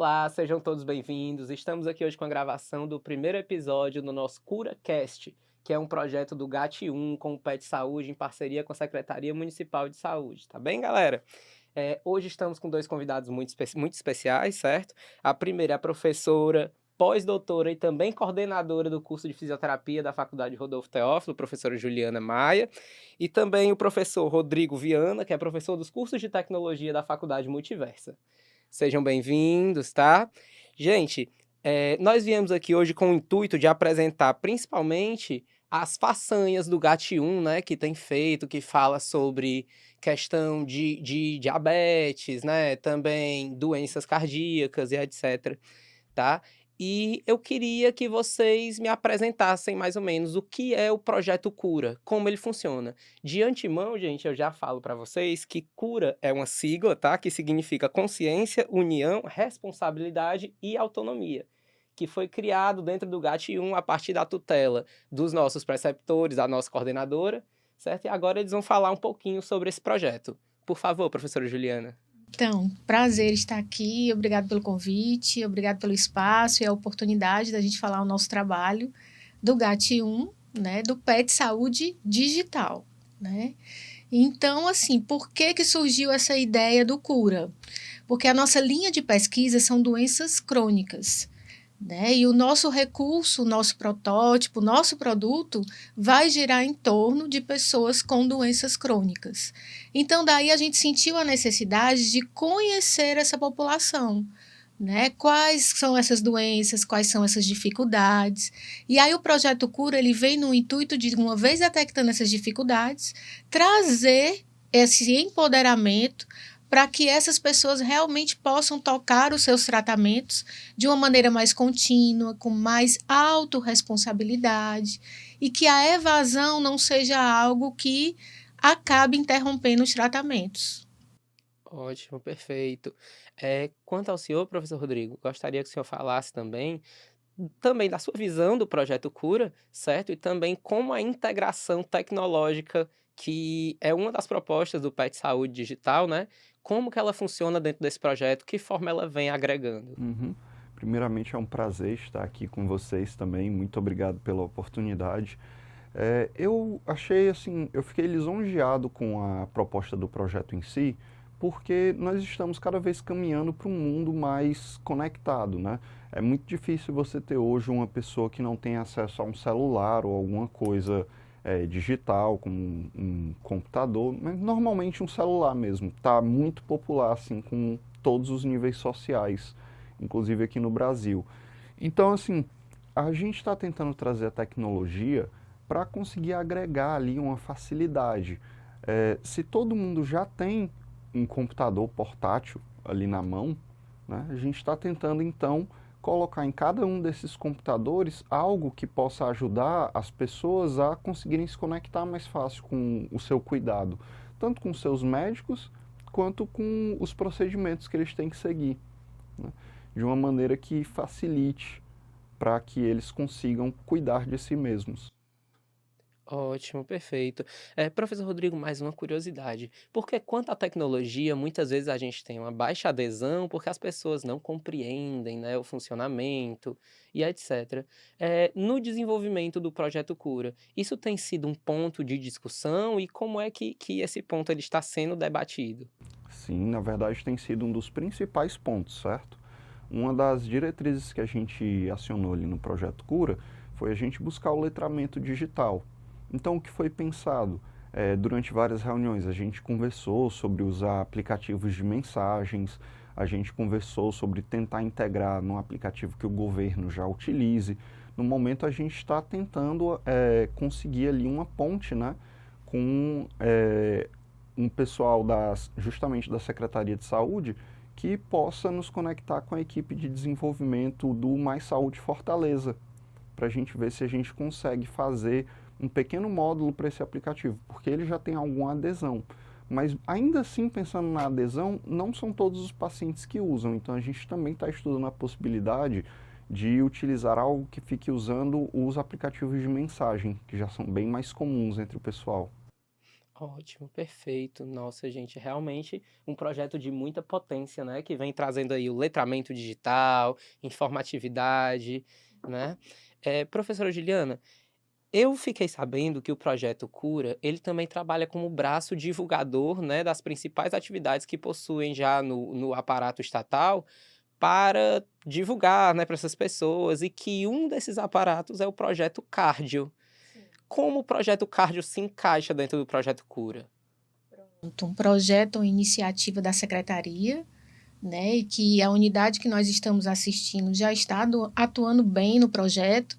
Olá, sejam todos bem-vindos. Estamos aqui hoje com a gravação do primeiro episódio do nosso CuraCast, que é um projeto do GAT1 com o PET Saúde em parceria com a Secretaria Municipal de Saúde. Tá bem, galera? Hoje estamos com dois convidados muito especiais, certo? A primeira é a professora, pós-doutora e também coordenadora do curso de fisioterapia da Faculdade Rodolfo Teófilo, professora Juliana Maia, e também o professor Rodrigo Viana, que é professor dos cursos de tecnologia da Faculdade Multiversa. Sejam bem-vindos, tá? Gente, nós viemos aqui hoje com o intuito de apresentar principalmente as façanhas do GAT1, né, que tem feito, que fala sobre questão de diabetes, né, também doenças cardíacas e etc, tá? E eu queria que vocês me apresentassem mais ou menos o que é o Projeto Cura, como ele funciona. De antemão, gente, eu já falo para vocês que Cura é uma sigla, tá? Que significa consciência, união, responsabilidade e autonomia, que foi criado dentro do GAT1 a partir da tutela dos nossos preceptores, da nossa coordenadora, certo? E agora eles vão falar um pouquinho sobre esse projeto. Por favor, professora Juliana. Então, prazer estar aqui, obrigado pelo convite, obrigado pelo espaço e a oportunidade da gente falar o nosso trabalho do GAT1, né, do PET Saúde Digital, né? Então, assim, por que surgiu essa ideia do Cura? Porque a nossa linha de pesquisa são doenças crônicas, né? E o nosso recurso, o nosso protótipo, o nosso produto vai girar em torno de pessoas com doenças crônicas. Então, daí a gente sentiu a necessidade de conhecer essa população, né? Quais são essas doenças, quais são essas dificuldades. E aí o Projeto Cura, ele vem no intuito de, uma vez detectando essas dificuldades, trazer esse empoderamento para que essas pessoas realmente possam tocar os seus tratamentos de uma maneira mais contínua, com mais autorresponsabilidade, e que a evasão não seja algo que acabe interrompendo os tratamentos. Ótimo, perfeito. Quanto ao senhor, professor Rodrigo, gostaria que o senhor falasse também da sua visão do Projeto Cura, certo? E também como a integração tecnológica, que é uma das propostas do PET Saúde Digital, né? Como que ela funciona dentro desse projeto, que forma ela vem agregando? Primeiramente, é um prazer estar aqui com vocês também. Muito obrigado pela oportunidade. Eu achei assim, eu fiquei lisonjeado com a proposta do projeto em si, porque nós estamos cada vez caminhando para um mundo mais conectado, né? É muito difícil você ter hoje uma pessoa que não tem acesso a um celular ou alguma coisa digital, como um computador, mas normalmente um celular mesmo. Está muito popular, assim, com todos os níveis sociais, inclusive aqui no Brasil. Então, assim, a gente está tentando trazer a tecnologia para conseguir agregar ali uma facilidade. Se todo mundo já tem um computador portátil ali na mão, né, a gente está tentando então colocar em cada um desses computadores algo que possa ajudar as pessoas a conseguirem se conectar mais fácil com o seu cuidado, tanto com seus médicos quanto com os procedimentos que eles têm que seguir, né, de uma maneira que facilite para que eles consigam cuidar de si mesmos. Ótimo, perfeito. Professor Rodrigo, mais uma curiosidade. Porque quanto à tecnologia, muitas vezes a gente tem uma baixa adesão porque as pessoas não compreendem, né, o funcionamento e etc. No desenvolvimento do Projeto Cura, isso tem sido um ponto de discussão e como é que esse ponto ele está sendo debatido? Sim, na verdade tem sido um dos principais pontos, certo? Uma das diretrizes que a gente acionou ali no Projeto Cura foi a gente buscar o letramento digital. Então, o que foi pensado? Durante várias reuniões, a gente conversou sobre usar aplicativos de mensagens, a gente conversou sobre tentar integrar num aplicativo que o governo já utilize. No momento, a gente está tentando conseguir ali uma ponte, né, com um pessoal justamente da Secretaria de Saúde que possa nos conectar com a equipe de desenvolvimento do Mais Saúde Fortaleza, para a gente ver se a gente consegue fazer um pequeno módulo para esse aplicativo, porque ele já tem alguma adesão. Mas ainda assim, pensando na adesão, não são todos os pacientes que usam, então a gente também está estudando a possibilidade de utilizar algo que fique usando os aplicativos de mensagem, que já são bem mais comuns entre o pessoal. Ótimo, perfeito. Nossa, gente, realmente um projeto de muita potência, né? Que vem trazendo aí o letramento digital, informatividade, né? Professora Juliana, eu fiquei sabendo que o projeto Cura, ele também trabalha como braço divulgador, né, das principais atividades que possuem já no aparato estatal para divulgar, né, para essas pessoas, e que um desses aparatos é o projeto Cardio. Como o projeto Cardio se encaixa dentro do projeto Cura? Um projeto, uma iniciativa da secretaria, né, e que a unidade que nós estamos assistindo já está atuando bem no projeto.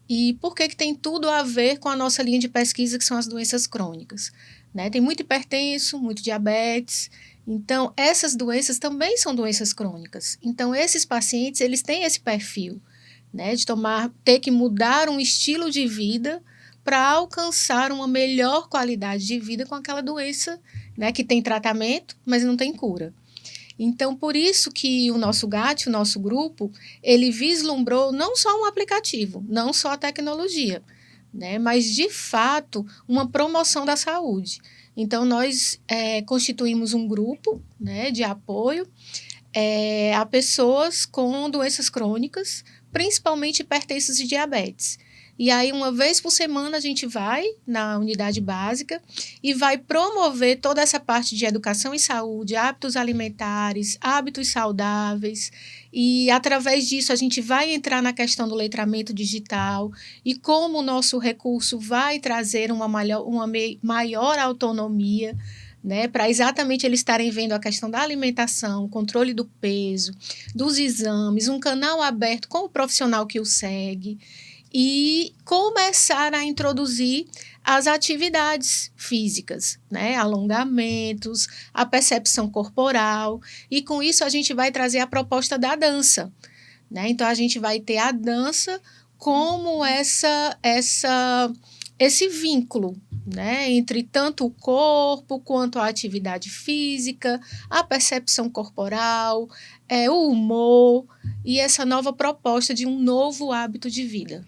E por que tem tudo a ver com a nossa linha de pesquisa, que são as doenças crônicas, né? Tem muito hipertenso, muito diabetes. Então, essas doenças também são doenças crônicas. Então, esses pacientes, eles têm esse perfil, né, de ter que mudar um estilo de vida para alcançar uma melhor qualidade de vida com aquela doença, né, que tem tratamento, mas não tem cura. Então, por isso que o nosso GAT, o nosso grupo, ele vislumbrou não só um aplicativo, não só a tecnologia, né, mas, de fato, uma promoção da saúde. Então, nós constituímos um grupo, né, de apoio a pessoas com doenças crônicas, principalmente hipertensas e diabetes. E aí, uma vez por semana, a gente vai na unidade básica e vai promover toda essa parte de educação em saúde, hábitos alimentares, hábitos saudáveis. E, através disso, a gente vai entrar na questão do letramento digital e como o nosso recurso vai trazer uma maior autonomia, né, para exatamente eles estarem vendo a questão da alimentação, controle do peso, dos exames, um canal aberto com o profissional que o segue, e começar a introduzir as atividades físicas, né? Alongamentos, a percepção corporal, e com isso a gente vai trazer a proposta da dança, né? Então a gente vai ter a dança como esse vínculo, né, entre tanto o corpo quanto a atividade física, a percepção corporal, o humor e essa nova proposta de um novo hábito de vida.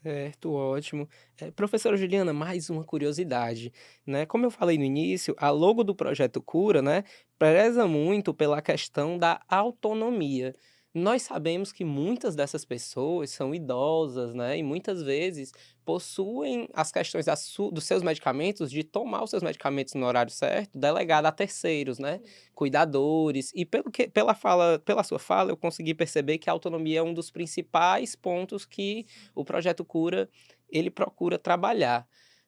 Certo, ótimo. Professora Juliana, mais uma curiosidade, né? Como eu falei no início, a logo do Projeto Cura, né, preza muito pela questão da autonomia. Nós sabemos que muitas dessas pessoas são idosas, né, e muitas vezes possuem as questões dos seus medicamentos, de tomar os seus medicamentos no horário certo, delegado a terceiros, né, cuidadores. E pela sua fala, eu consegui perceber que a autonomia é um dos principais pontos que o Projeto Cura, ele procura trabalhar,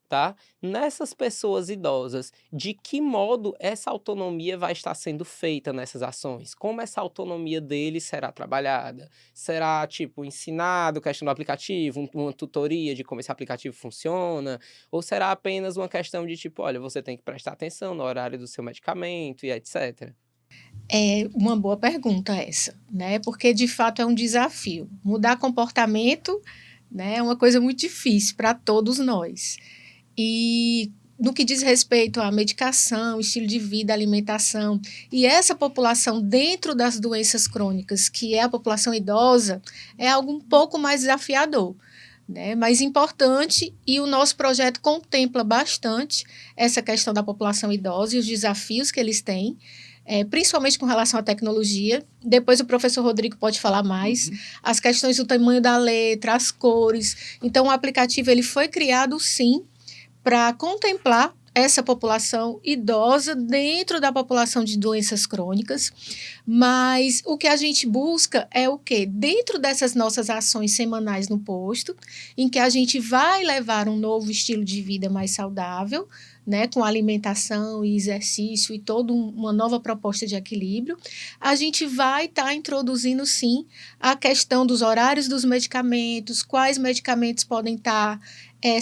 tá? Nessas pessoas idosas, de que modo essa autonomia vai estar sendo feita nessas ações? Como essa autonomia deles será trabalhada? Será, tipo, ensinado questão do aplicativo, uma tutoria de como esse aplicativo funciona? Ou será apenas uma questão de, tipo, olha, você tem que prestar atenção no horário do seu medicamento e etc? É uma boa pergunta essa, né? Porque de fato é um desafio. Mudar comportamento, né, é uma coisa muito difícil para todos nós. E no que diz respeito à medicação, estilo de vida, alimentação, e essa população dentro das doenças crônicas, que é a população idosa, é algo um pouco mais desafiador, né? Mas importante, e o nosso projeto contempla bastante essa questão da população idosa e os desafios que eles têm, principalmente com relação à tecnologia. Depois o professor Rodrigo pode falar mais. As questões do tamanho da letra, as cores. Então, o aplicativo ele foi criado, sim, para contemplar essa população idosa dentro da população de doenças crônicas, mas o que a gente busca é o quê? Dentro dessas nossas ações semanais no posto, em que a gente vai levar um novo estilo de vida mais saudável, né, com alimentação e exercício e toda uma nova proposta de equilíbrio, a gente vai estar introduzindo, sim, a questão dos horários dos medicamentos, quais medicamentos podem estar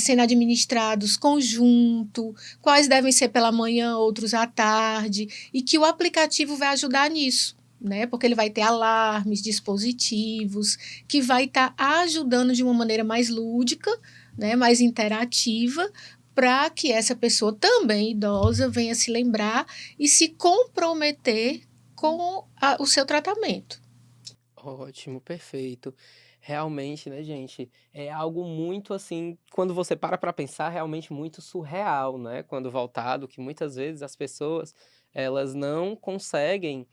sendo administrados conjunto, quais devem ser pela manhã, outros à tarde, e que o aplicativo vai ajudar nisso, né? Porque ele vai ter alarmes, dispositivos, que vai estar ajudando de uma maneira mais lúdica, né, mais interativa, para que essa pessoa também idosa venha se lembrar e se comprometer com o seu tratamento. Ótimo, perfeito. Realmente, né, gente, é algo muito assim, quando você para pensar, realmente muito surreal, né, quando voltado, que muitas vezes as pessoas, elas não conseguem,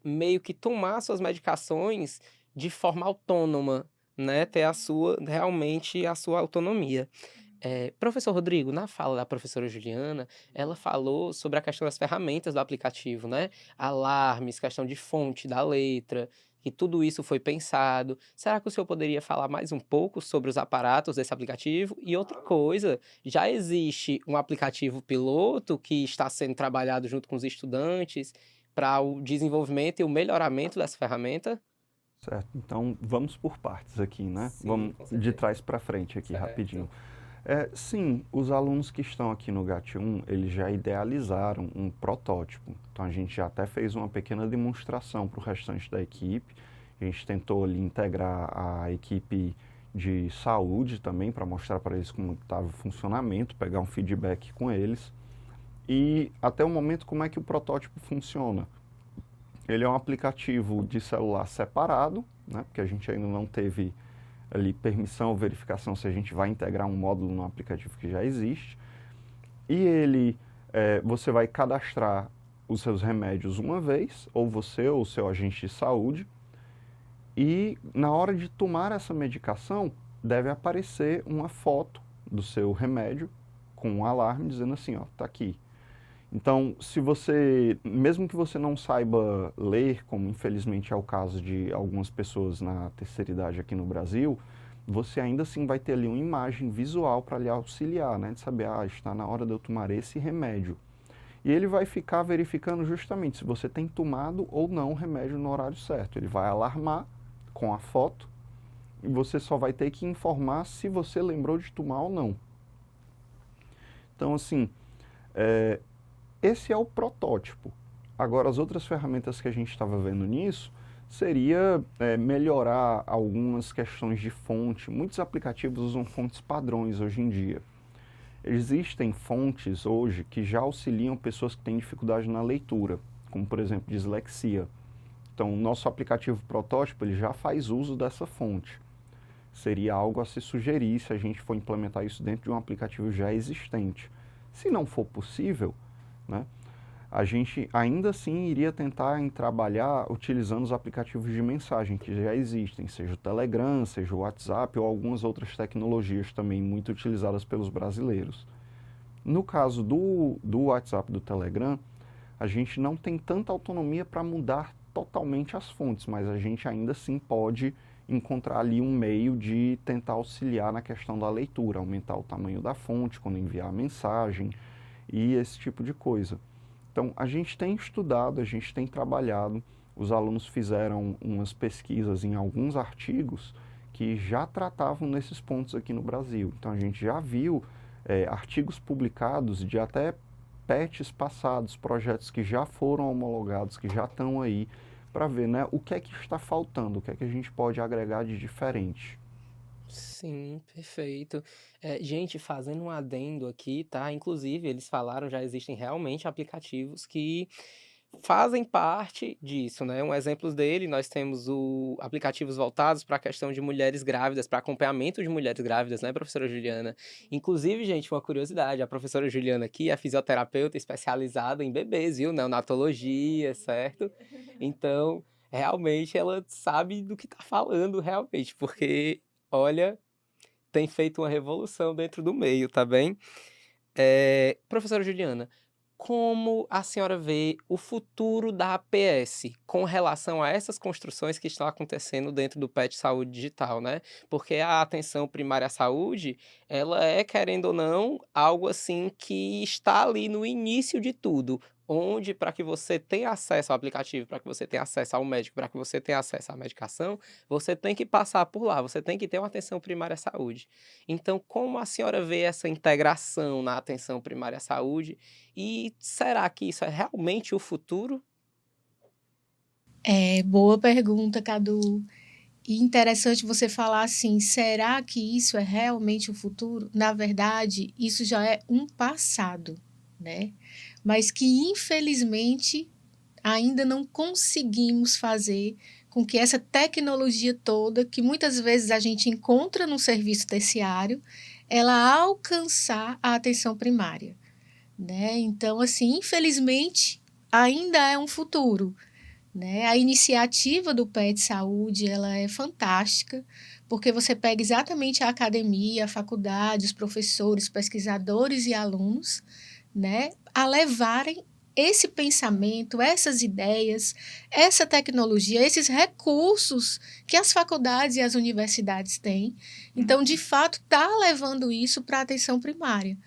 meio que tomar suas medicações de forma autônoma, né, ter a sua realmente a sua autonomia. Professor Rodrigo, na fala da professora Juliana, ela falou sobre a questão das ferramentas do aplicativo, né? Alarmes, questão de fonte da letra, que tudo isso foi pensado. Será que o senhor poderia falar mais um pouco sobre os aparatos desse aplicativo? E outra coisa, já existe um aplicativo piloto que está sendo trabalhado junto com os estudantes para o desenvolvimento e o melhoramento dessa ferramenta? Certo? Então, vamos por partes aqui, né? Sim, Vamos com de certeza. trás para frente aqui, Certo. rapidinho. Sim, os alunos que estão aqui no GAT1, eles já idealizaram um protótipo. Então, a gente já até fez uma pequena demonstração para o restante da equipe. A gente tentou ali integrar a equipe de saúde também, para mostrar para eles como estava o funcionamento, pegar um feedback com eles. E até o momento, como é que o protótipo funciona? Ele é um aplicativo de celular separado, né, porque a gente ainda não teve ali permissão ou verificação se a gente vai integrar um módulo no aplicativo que já existe. E ele, você vai cadastrar os seus remédios uma vez, ou você ou o seu agente de saúde, e na hora de tomar essa medicação, deve aparecer uma foto do seu remédio com um alarme dizendo assim, ó, tá aqui. Então, se você, mesmo que você não saiba ler, como infelizmente é o caso de algumas pessoas na terceira idade aqui no Brasil, você ainda assim vai ter ali uma imagem visual para lhe auxiliar, né? De saber, está na hora de eu tomar esse remédio. E ele vai ficar verificando justamente se você tem tomado ou não o remédio no horário certo. Ele vai alarmar com a foto e você só vai ter que informar se você lembrou de tomar ou não. Então, assim, esse é o protótipo. Agora, as outras ferramentas que a gente estava vendo nisso seria melhorar algumas questões de fonte. Muitos aplicativos usam fontes padrões hoje em dia. Existem fontes hoje que já auxiliam pessoas que têm dificuldade na leitura, como por exemplo dislexia. Então, o nosso aplicativo protótipo ele já faz uso dessa fonte. Seria algo a se sugerir se a gente for implementar isso dentro de um aplicativo já existente. Se não for possível, né, a gente ainda assim iria tentar trabalhar utilizando os aplicativos de mensagem que já existem, seja o Telegram, seja o WhatsApp ou algumas outras tecnologias também muito utilizadas pelos brasileiros. No caso do WhatsApp e do Telegram, a gente não tem tanta autonomia para mudar totalmente as fontes, mas a gente ainda assim pode encontrar ali um meio de tentar auxiliar na questão da leitura, aumentar o tamanho da fonte quando enviar a mensagem e esse tipo de coisa. Então, a gente tem estudado, a gente tem trabalhado, os alunos fizeram umas pesquisas em alguns artigos que já tratavam nesses pontos aqui no Brasil. Então, a gente já viu artigos publicados de até PETs passados, projetos que já foram homologados, que já estão aí, para ver, né, o que é que está faltando, o que é que a gente pode agregar de diferente. Sim, perfeito. Gente, fazendo um adendo aqui, tá? Inclusive, eles falaram, já existem realmente aplicativos que fazem parte disso, né? Um exemplo dele, nós temos o aplicativos voltados para a questão de mulheres grávidas, para acompanhamento de mulheres grávidas, né, professora Juliana? Inclusive, gente, uma curiosidade, a professora Juliana aqui é fisioterapeuta especializada em bebês, viu? Neonatologia, certo? Então, realmente ela sabe do que tá falando, realmente, porque, olha, tem feito uma revolução dentro do meio, tá bem? Professora Juliana, como a senhora vê o futuro da APS com relação a essas construções que estão acontecendo dentro do PET Saúde Digital, né? Porque a atenção primária à saúde, ela é, querendo ou não, algo assim que está ali no início de tudo, onde para que você tenha acesso ao aplicativo, para que você tenha acesso ao médico, para que você tenha acesso à medicação, você tem que passar por lá, você tem que ter uma atenção primária à saúde. Então, como a senhora vê essa integração na atenção primária à saúde e será que isso é realmente o futuro? Boa pergunta, Cadu. E interessante você falar assim, será que isso é realmente o futuro? Na verdade, isso já é um passado, né? Mas que infelizmente ainda não conseguimos fazer com que essa tecnologia toda, que muitas vezes a gente encontra no serviço terciário, ela alcançar a atenção primária, né? Então, assim, infelizmente, ainda é um futuro, né? A iniciativa do PET Saúde, ela é fantástica, porque você pega exatamente a academia, a faculdade, os professores, pesquisadores e alunos, né, a levarem esse pensamento, essas ideias, essa tecnologia, esses recursos que as faculdades e as universidades têm. Então, de fato, está levando isso para a atenção primária.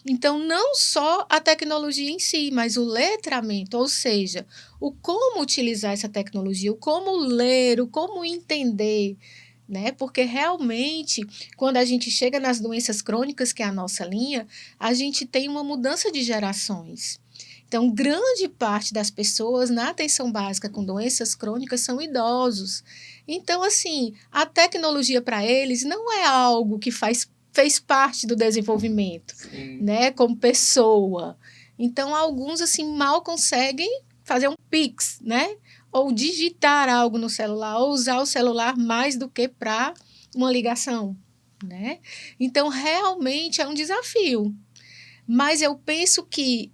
Então, não só a tecnologia em si, mas o letramento, ou seja, o como utilizar essa tecnologia, o como ler, o como entender, né? Porque realmente, quando a gente chega nas doenças crônicas, que é a nossa linha, a gente tem uma mudança de gerações. Então, grande parte das pessoas na atenção básica com doenças crônicas são idosos. Então, assim, a tecnologia para eles não é algo que fez parte do desenvolvimento, né, como pessoa. Então, alguns, assim, mal conseguem fazer um Pix, né? Ou digitar algo no celular, ou usar o celular mais do que para uma ligação, né? Então, realmente é um desafio. Mas eu penso que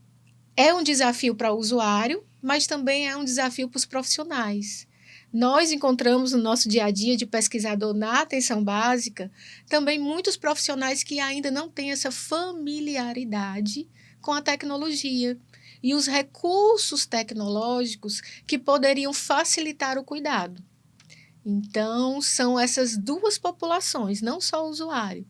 é um desafio para o usuário, mas também é um desafio para os profissionais. Nós encontramos no nosso dia a dia de pesquisador na atenção básica também muitos profissionais que ainda não têm essa familiaridade com a tecnologia e os recursos tecnológicos que poderiam facilitar o cuidado. Então, são essas duas populações, não só o usuário,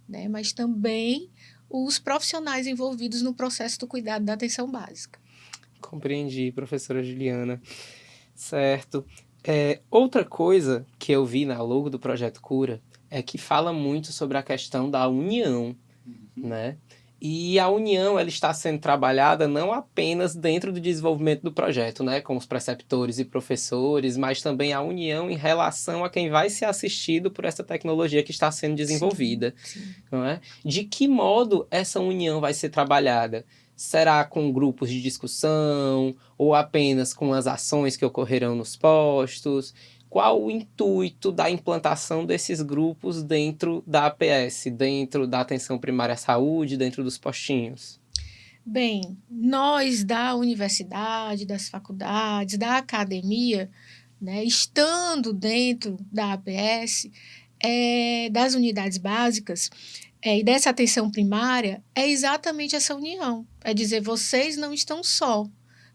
né, mas também os profissionais envolvidos no processo do cuidado da atenção básica. Compreendi, professora Juliana. Certo. Outra coisa que eu vi na logo do Projeto Cura é que fala muito sobre a questão da união, né? E a união, ela está sendo trabalhada não apenas dentro do desenvolvimento do projeto, né, com os preceptores e professores, mas também a união em relação a quem vai ser assistido por essa tecnologia que está sendo desenvolvida. Sim. Não é? De que modo essa união vai ser trabalhada? Será com grupos de discussão ou apenas com as ações que ocorrerão nos postos? Qual o intuito da implantação desses grupos dentro da APS, dentro da atenção primária à saúde, dentro dos postinhos? Bem, nós da universidade, das faculdades, da academia, né, estando dentro da APS, das unidades básicas, e dessa atenção primária, é exatamente essa união. É dizer, vocês não estão só.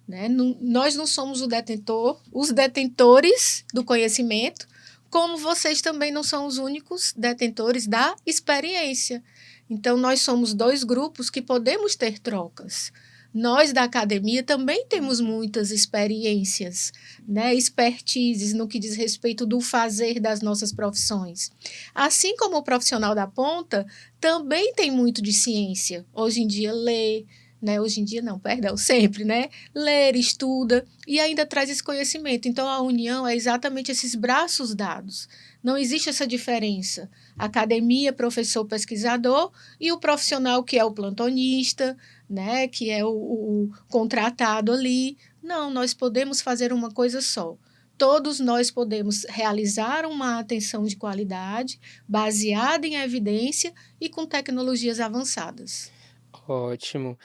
Né? Nós não somos os detentores do conhecimento, como vocês também não são os únicos detentores da experiência. Então, nós somos dois grupos que podemos ter trocas. Nós, da academia, também temos muitas experiências, né? Expertises no que diz respeito do fazer das nossas profissões. Assim como o profissional da ponta também tem muito de ciência. Hoje em dia, lê, né? Hoje em dia não, perdão, sempre, né? Ler, estuda e ainda traz esse conhecimento. Então, a união é exatamente esses braços dados. Não existe essa diferença. Academia, professor, pesquisador e o profissional que é o plantonista, né? Que é o contratado ali. Não, nós podemos fazer uma coisa só. Todos nós podemos realizar uma atenção de qualidade baseada em evidência e com tecnologias avançadas. Ótimo.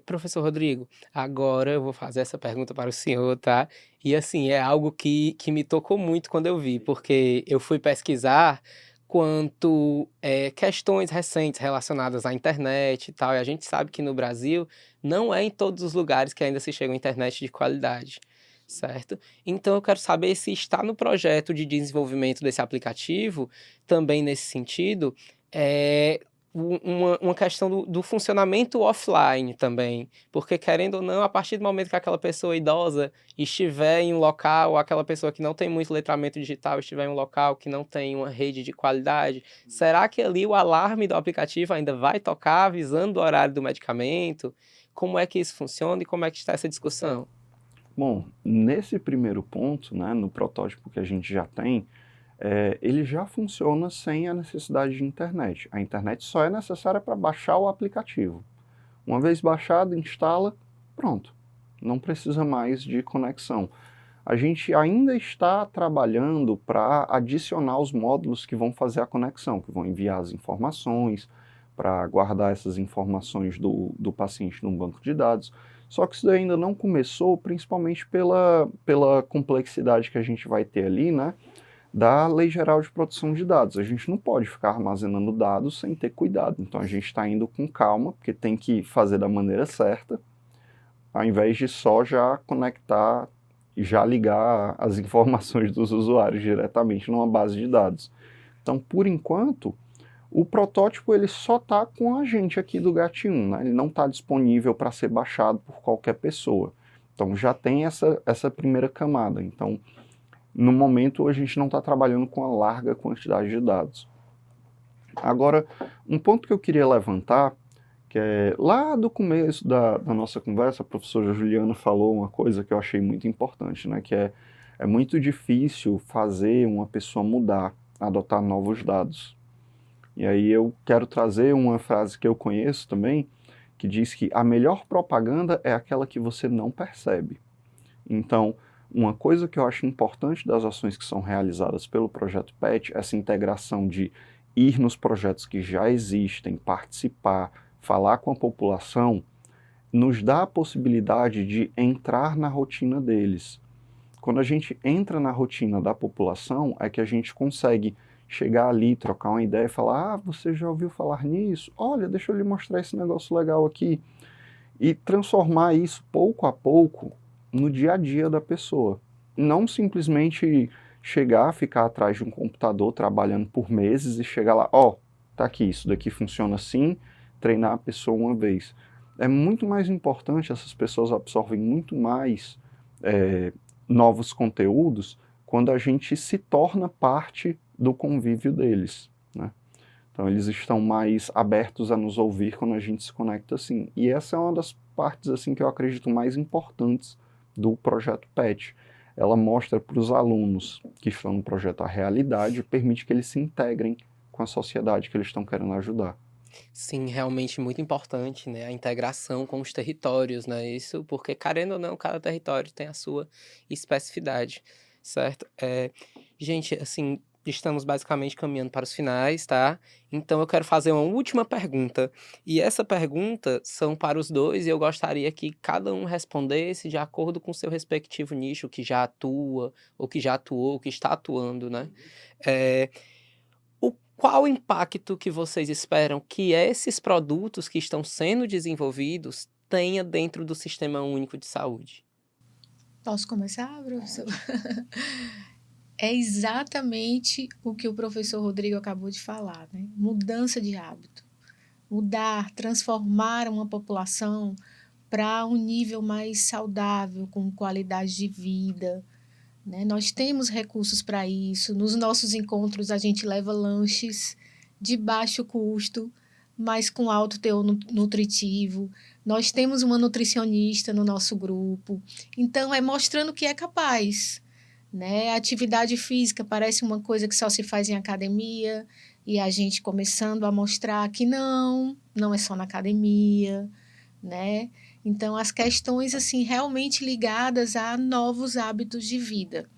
Professor Rodrigo, agora eu vou fazer essa pergunta para o senhor, tá? E assim, é algo que me tocou muito quando eu vi, porque eu fui pesquisar quanto questões recentes relacionadas à internet e tal, e a gente sabe que no Brasil não é em todos os lugares que ainda se chega a internet de qualidade, certo? Então eu quero saber se está no projeto de desenvolvimento desse aplicativo, também nesse sentido, uma questão do funcionamento offline também, porque querendo ou não, a partir do momento que aquela pessoa idosa estiver em um local, ou aquela pessoa que não tem muito letramento digital estiver em um local que não tem uma rede de qualidade, será que ali o alarme do aplicativo ainda vai tocar avisando o horário do medicamento? Como é que isso funciona e como é que está essa discussão? Bom, nesse primeiro ponto, né, no protótipo que a gente já tem, ele já funciona sem a necessidade de internet. A internet só é necessária para baixar o aplicativo. Uma vez baixado, instala, pronto. Não precisa mais de conexão. a gente ainda está trabalhando para adicionar os módulos que vão fazer a conexão, que vão enviar as informações, para guardar essas informações do paciente num banco de dados. Só que isso ainda não começou, principalmente pela complexidade que a gente vai ter ali, né, da Lei Geral de Proteção de Dados. A gente não pode ficar armazenando dados sem ter cuidado. Então a gente está indo com calma, porque tem que fazer da maneira certa, ao invés de só já conectar e já ligar as informações dos usuários diretamente numa base de dados. Então, por enquanto, o protótipo ele só está com a gente aqui do GAT1, né? Ele não está disponível para ser baixado por qualquer pessoa. Então já tem essa primeira camada. Então, no momento, a gente não está trabalhando com a larga quantidade de dados. Agora, um ponto que eu queria levantar, que é lá do começo da nossa conversa, a professora Juliana falou uma coisa que eu achei muito importante, né? Que é muito difícil fazer uma pessoa mudar, adotar novos dados. E aí eu quero trazer uma frase que eu conheço também, que diz que a melhor propaganda é aquela que você não percebe. Então, uma coisa que eu acho importante das ações que são realizadas pelo Projeto PET, essa integração de ir nos projetos que já existem, participar, falar com a população, nos dá a possibilidade de entrar na rotina deles. Quando a gente entra na rotina da população, é que a gente consegue chegar ali, trocar uma ideia e falar: ah, você já ouviu falar nisso? Olha, deixa eu lhe mostrar esse negócio legal aqui. E transformar isso pouco a pouco no dia a dia da pessoa. Não simplesmente chegar, ficar atrás de um computador trabalhando por meses e chegar lá, ó, tá aqui, isso daqui funciona assim, treinar a pessoa uma vez. É muito mais importante, essas pessoas absorvem muito mais novos conteúdos quando a gente se torna parte do convívio deles, né? Então eles estão mais abertos a nos ouvir quando a gente se conecta assim. E essa é uma das partes assim que eu acredito mais importantes do projeto PET. Ela mostra para os alunos que estão no projeto a realidade e permite que eles se integrem com a sociedade que eles estão querendo ajudar. Sim, realmente muito importante, né, a integração com os territórios, né, isso porque, querendo ou não, cada território tem a sua especificidade, certo? Gente, assim, estamos basicamente caminhando para os finais, tá? Então eu quero fazer uma última pergunta, e essa pergunta são para os dois, e eu gostaria que cada um respondesse de acordo com o seu respectivo nicho, que já atua, ou que já atuou, ou que está atuando, né? Eh, Qual o impacto que vocês esperam que esses produtos que estão sendo desenvolvidos tenha dentro do Sistema Único de Saúde? Posso começar, professor? É exatamente o que o professor Rodrigo acabou de falar, né? Mudança de hábito. Mudar, transformar uma população para um nível mais saudável, com qualidade de vida, né? Nós temos recursos para isso. Nos nossos encontros, a gente leva lanches de baixo custo, mas com alto teor nutritivo. Nós temos uma nutricionista no nosso grupo. Então, é mostrando que é capaz, né? A atividade física parece uma coisa que só se faz em academia, e a gente começando a mostrar que não é só na academia, né? Então, as questões, assim, realmente ligadas a novos hábitos de vida.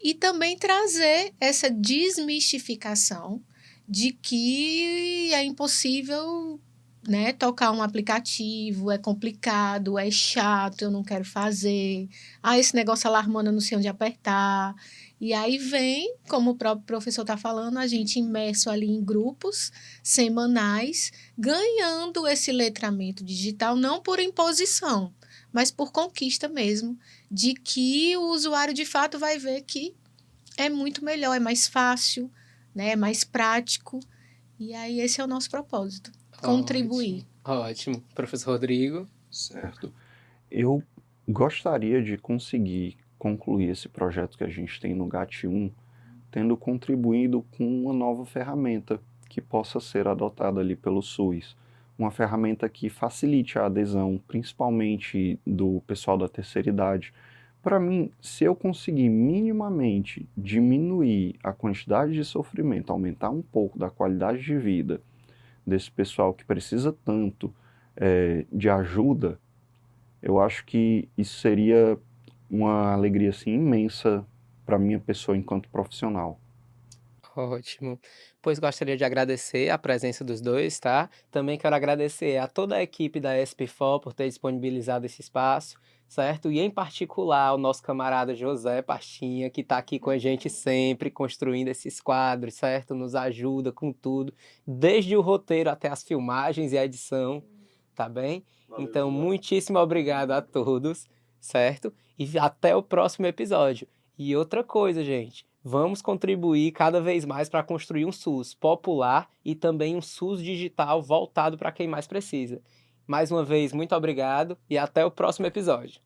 E também trazer essa desmistificação de que é impossível, né, tocar um aplicativo, é complicado, é chato, eu não quero fazer. Ah, esse negócio alarmando, eu não sei onde apertar. E aí vem, como o próprio professor está falando, a gente imerso ali em grupos semanais, ganhando esse letramento digital, não por imposição, mas por conquista mesmo, de que o usuário de fato vai ver que é muito melhor, é mais fácil, né, é mais prático. E aí esse é o nosso propósito, contribuir. Ótimo. Professor Rodrigo? Certo. Eu gostaria de conseguir concluir esse projeto que a gente tem no GAT1, tendo contribuído com uma nova ferramenta que possa ser adotada ali pelo SUS. Uma ferramenta que facilite a adesão, principalmente do pessoal da terceira idade. Para mim, se eu conseguir minimamente diminuir a quantidade de sofrimento, aumentar um pouco da qualidade de vida desse pessoal que precisa tanto de ajuda, eu acho que isso seria uma alegria assim, imensa para minha pessoa enquanto profissional. Ótimo. Pois gostaria de agradecer a presença dos dois, tá? Também quero agradecer a toda a equipe da SP4 por ter disponibilizado esse espaço, certo? E em particular ao nosso camarada José Pastinha, que está aqui com a gente sempre, construindo esses quadros, certo? Nos ajuda com tudo, desde o roteiro até as filmagens e a edição, tá bem? Então, muitíssimo obrigado a todos, certo? E até o próximo episódio. E outra coisa, gente, vamos contribuir cada vez mais para construir um SUS popular e também um SUS digital voltado para quem mais precisa. Mais uma vez, muito obrigado e até o próximo episódio.